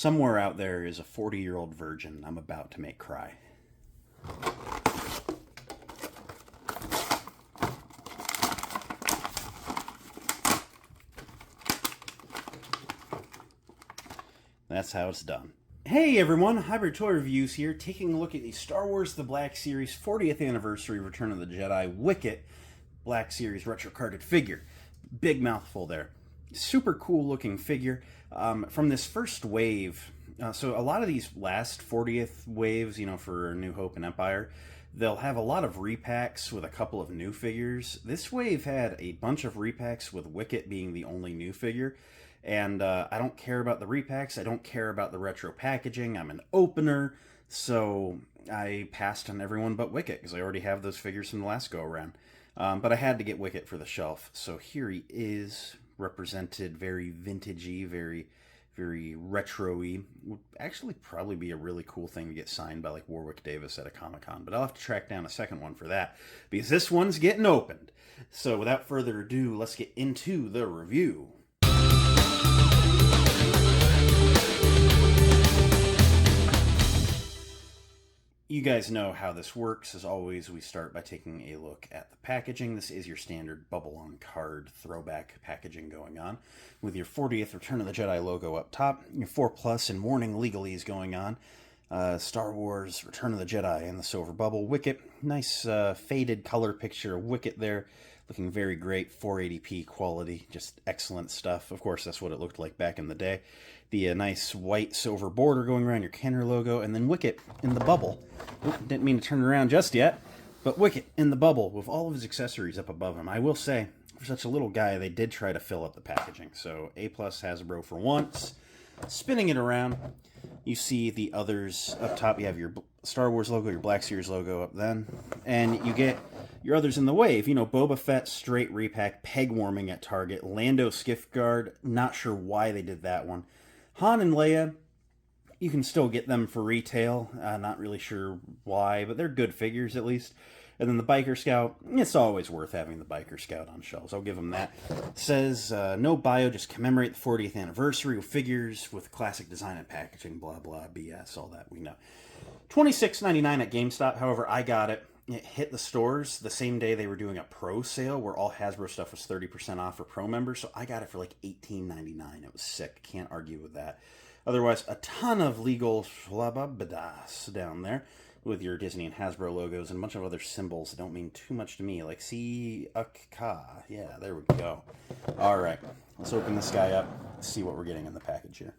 Somewhere out there is a 40-year-old virgin I'm about to make cry. That's how it's done. Hey everyone, Hybrid Toy Reviews here, taking a look at the Star Wars The Black Series 40th Anniversary Return of the Jedi Wicket Black Series retro carded figure. Big mouthful there. Super cool looking figure. From this first wave, so a lot of these last 40th waves, you know, for New Hope and Empire, they'll have a lot of repacks with a couple of new figures. This wave had a bunch of repacks with Wicket being the only new figure. And I don't care about the repacks. I don't care about the retro packaging. I'm an opener, so I passed on everyone but Wicket because I already have those figures from the last go-around. But I had to get Wicket for the shelf. So here he is, represented very vintagey, very retro-y. Would actually probably be a really cool thing to get signed by like Warwick Davis at a Comic-Con. But I'll have to track down a second one for that because this one's getting opened. So without further ado, let's get into the review. You guys know how this works. As always, we start by taking a look at the packaging. This is your standard bubble-on card throwback packaging going on, with your 40th Return of the Jedi logo up top, your 4+ and warning legalese going on, Star Wars Return of the Jedi and the silver bubble, Wicket, nice faded color picture of Wicket there, looking very great, 480p quality, just excellent stuff. Of course, that's what it looked like back in the day. The nice white silver border going around your Kenner logo, and then Wicket in the bubble. Oop, didn't mean to turn it around just yet, but Wicket in the bubble with all of his accessories up above him. I will say, for such a little guy, they did try to fill up the packaging. So A+ Hasbro for once. Spinning it around, you see the others up top. You have your Star Wars logo, your Black Series logo up then, and you get your others in the wave. You know, Boba Fett straight repack, peg warming at Target, Lando Skiff Guard, not sure why they did that one. Han and Leia, you can still get them for retail, not really sure why, but they're good figures at least. And then the Biker Scout, it's always worth having the Biker Scout on shelves. I'll give them that. It says, no bio, just commemorate the 40th anniversary with figures with classic design and packaging, blah, blah, BS, all that we know. $26.99 at GameStop. However, I got it. It hit the stores the same day they were doing a pro sale where all Hasbro stuff was 30% off for pro members. So I got it for like $18.99. It was sick. Can't argue with that. Otherwise, a ton of legal schlababadas down there with your Disney and Hasbro logos and a bunch of other symbols that don't mean too much to me, like C-U-K. Yeah, there we go. All right, let's open this guy up, see what we're getting in the package here.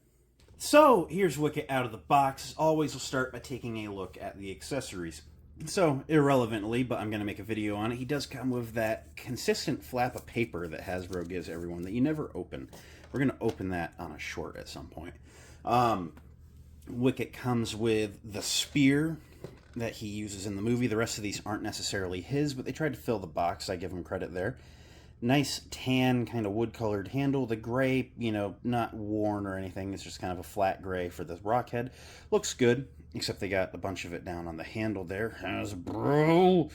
So here's Wicket out of the box. As always, we'll start by taking a look at the accessories. So, irrelevantly, but I'm going to make a video on it, he does come with that consistent flap of paper that Hasbro gives everyone that you never open. We're going to open that on a short at some point. Wicket comes with the spear that he uses in the movie. The rest of these aren't necessarily his, but they tried to fill the box. I give him credit there. Nice tan, kind of wood-colored handle. The gray, you know, not worn or anything. It's just kind of a flat gray for the rock head. Looks good, except they got a bunch of it down on the handle there. Hasbro!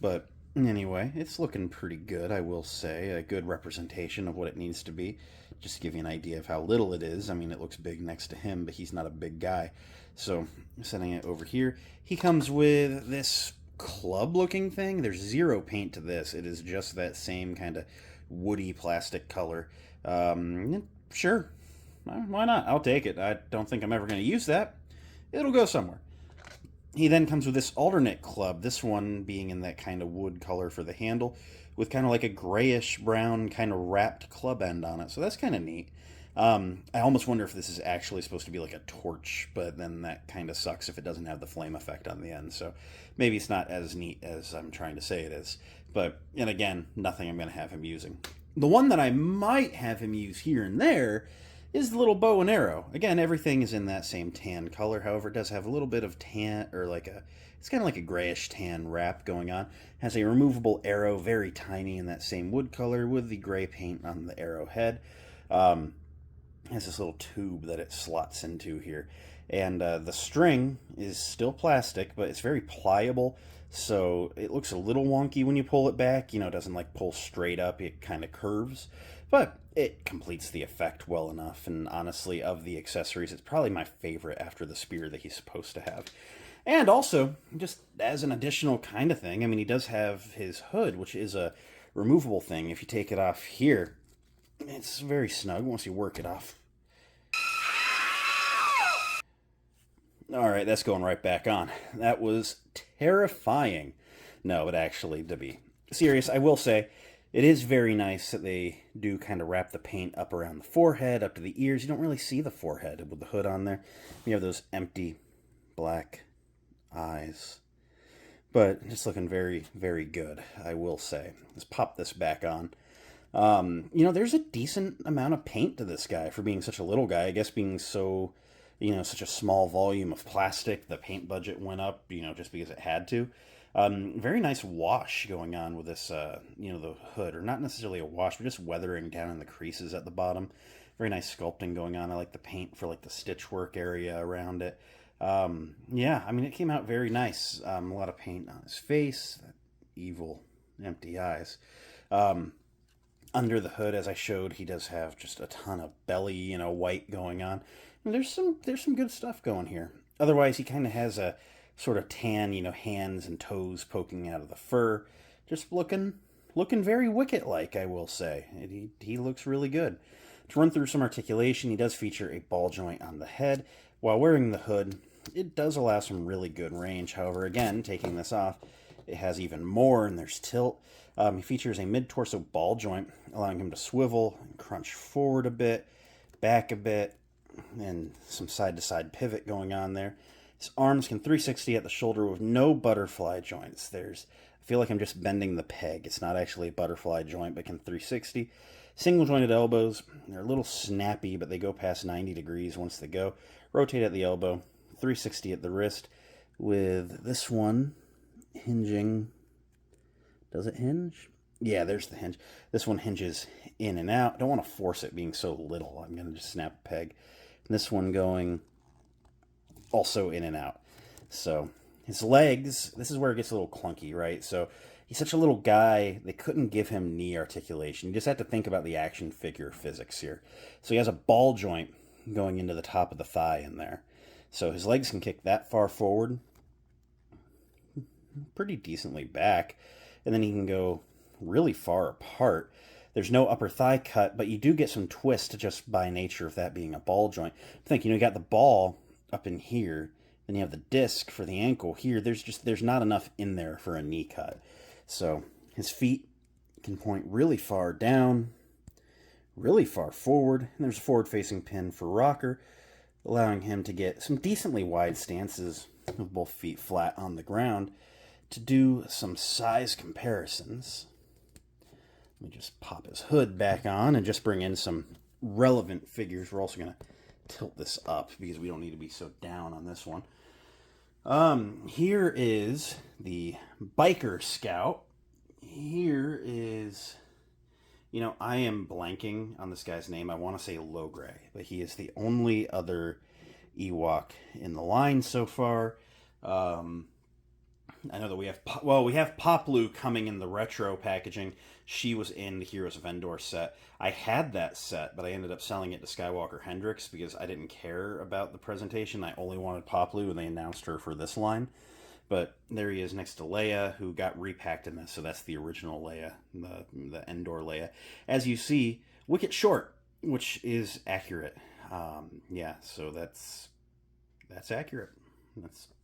But anyway, it's looking pretty good, I will say. A good representation of what it needs to be. Just to give you an idea of how little it is. I mean, it looks big next to him, but he's not a big guy. So, setting it over here. He comes with this club-looking thing. There's zero paint to this. It is just that same kind of woody plastic color. Sure. Why not? I'll take it. I don't think I'm ever going to use that. It'll go somewhere. He then comes with this alternate club, this one being in that kind of wood color for the handle, with kind of like a grayish-brown kind of wrapped club end on it. So that's kind of neat. I almost wonder if this is actually supposed to be like a torch, but then that kind of sucks if it doesn't have the flame effect on the end. So maybe it's not as neat as I'm trying to say it is. But, and again, nothing I'm going to have him using. The one that I might have him use here and there is the little bow and arrow. Again, everything is in that same tan color. However, it does have a little bit of tan, or like a, it's kind of like a grayish tan wrap going on. Has a removable arrow, very tiny in that same wood color with the gray paint on the arrow head. Has this little tube that it slots into here. And the string is still plastic, but it's very pliable. So it looks a little wonky when you pull it back. You know, it doesn't like pull straight up. It kind of curves. But it completes the effect well enough, and honestly, of the accessories, it's probably my favorite after the spear that he's supposed to have. And also, just as an additional kind of thing, I mean, he does have his hood, which is a removable thing. If you take it off here, it's very snug once you work it off. Alright, that's going right back on. That was terrifying. No, but actually, to be serious, I will say, it is very nice that they do kind of wrap the paint up around the forehead, up to the ears. You don't really see the forehead with the hood on there. You have those empty black eyes. But just looking very, very good, I will say. Let's pop this back on. You know, there's a decent amount of paint to this guy for being such a little guy. I guess being so, you know, such a small volume of plastic, the paint budget went up, you know, just because it had to. Very nice wash going on with this, you know, the hood, or not necessarily a wash, but just weathering down in the creases at the bottom. Very nice sculpting going on. I like the paint for like the stitch work area around it. Yeah, I mean, it came out very nice. A lot of paint on his face, that evil, empty eyes. Under the hood, as I showed, he does have just a ton of belly, you know, white going on. And there's some good stuff going here. Otherwise, he kind of has a sort of tan, you know, hands and toes poking out of the fur. Just looking very Wicket-like, I will say. He looks really good. To run through some articulation, he does feature a ball joint on the head. While wearing the hood, it does allow some really good range. However, again, taking this off, it has even more, and there's tilt. He features a mid-torso ball joint, allowing him to swivel and crunch forward a bit, back a bit, and some side-to-side pivot going on there. His arms can 360 at the shoulder with no butterfly joints. I feel like I'm just bending the peg. It's not actually a butterfly joint, but can 360. Single jointed elbows. They're a little snappy, but they go past 90 degrees once they go. Rotate at the elbow, 360 at the wrist, with this one hinging. Does it hinge? Yeah, there's the hinge. This one hinges in and out. Don't want to force it being so little. I'm going to just snap a peg. And this one going also in and out. So his legs, this is where it gets a little clunky, right? So he's such a little guy, they couldn't give him knee articulation. You just have to think about the action figure physics here. So he has a ball joint going into the top of the thigh in there. So his legs can kick that far forward, pretty decently back, and then he can go really far apart. There's no upper thigh cut, but you do get some twist just by nature of that being a ball joint. Think, you know, you got the ball up in here, then you have the disc for the ankle here. There's not enough in there for a knee cut. So his feet can point really far down, really far forward, and there's a forward-facing pin for rocker, allowing him to get some decently wide stances with both feet flat on the ground. To do some size comparisons, let me just pop his hood back on and just bring in some relevant figures. We're also going to tilt this up because we don't need to be so down on this one. Here is the Biker Scout. Here is, you know, I am blanking on this guy's name. I want to say Logray, but he is the only other Ewok in the line so far. I know that we have Poplu coming in the retro packaging. She was in the Heroes of Endor set. I had that set, but I ended up selling it to Skywalker Hendrix because I didn't care about the presentation. I only wanted Poplu, and they announced her for this line. But there he is next to Leia, who got repacked in this, so that's the original Leia, the Endor Leia. As you see, Wicket short, which is accurate. Yeah, so that's accurate.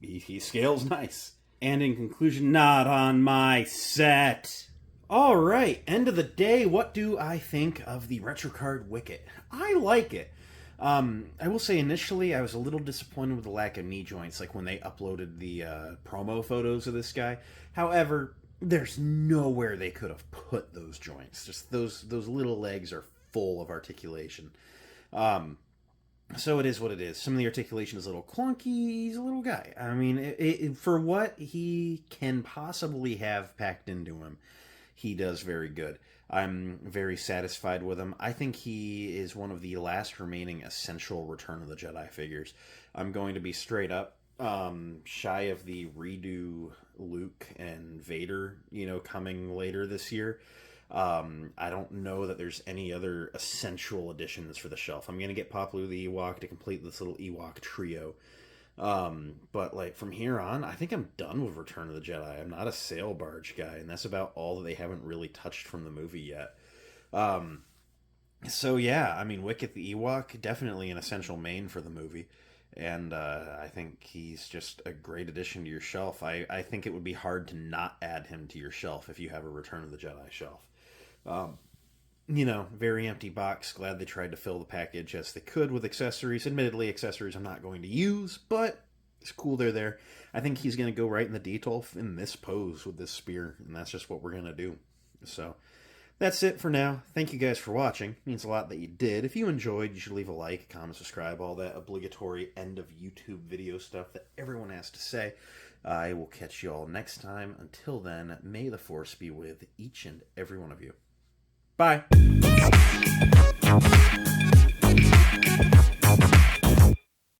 He scales nice. And in conclusion, not on my set. All right, end of the day, what do I think of the retro card Wicket? I like it. I will say initially I was a little disappointed with the lack of knee joints, like when they uploaded the promo photos of this guy. However, there's nowhere they could have put those joints. Just those little legs are full of articulation. So it is what it is. Some of the articulation is a little clunky. He's a little guy. I mean, for what he can possibly have packed into him, he does very good. I'm very satisfied with him. I think he is one of the last remaining essential Return of the Jedi figures. I'm going to be straight up shy of the redo Luke and Vader, coming later this year. I don't know that there's any other essential additions for the shelf. I'm going to get Papalu the Ewok to complete this little Ewok trio. But like from here on, I think I'm done with Return of the Jedi. I'm not a sail barge guy, and that's about all that they haven't really touched from the movie yet. So yeah, I mean, Wicket the Ewok, definitely an essential main for the movie. And I think he's just a great addition to your shelf. I think it would be hard to not add him to your shelf if you have a Return of the Jedi shelf. Very empty box. Glad they tried to fill the package as they could with accessories. Admittedly, accessories I'm not going to use, but it's cool they're there. I think he's going to go right in the Detolf in this pose with this spear, and that's just what we're going to do. So that's it for now. Thank you guys for watching. It means a lot that you did. If you enjoyed, you should leave a like, comment, subscribe, all that obligatory end of YouTube video stuff that everyone has to say. I will catch you all next time. Until then, may the Force be with each and every one of you. Bye.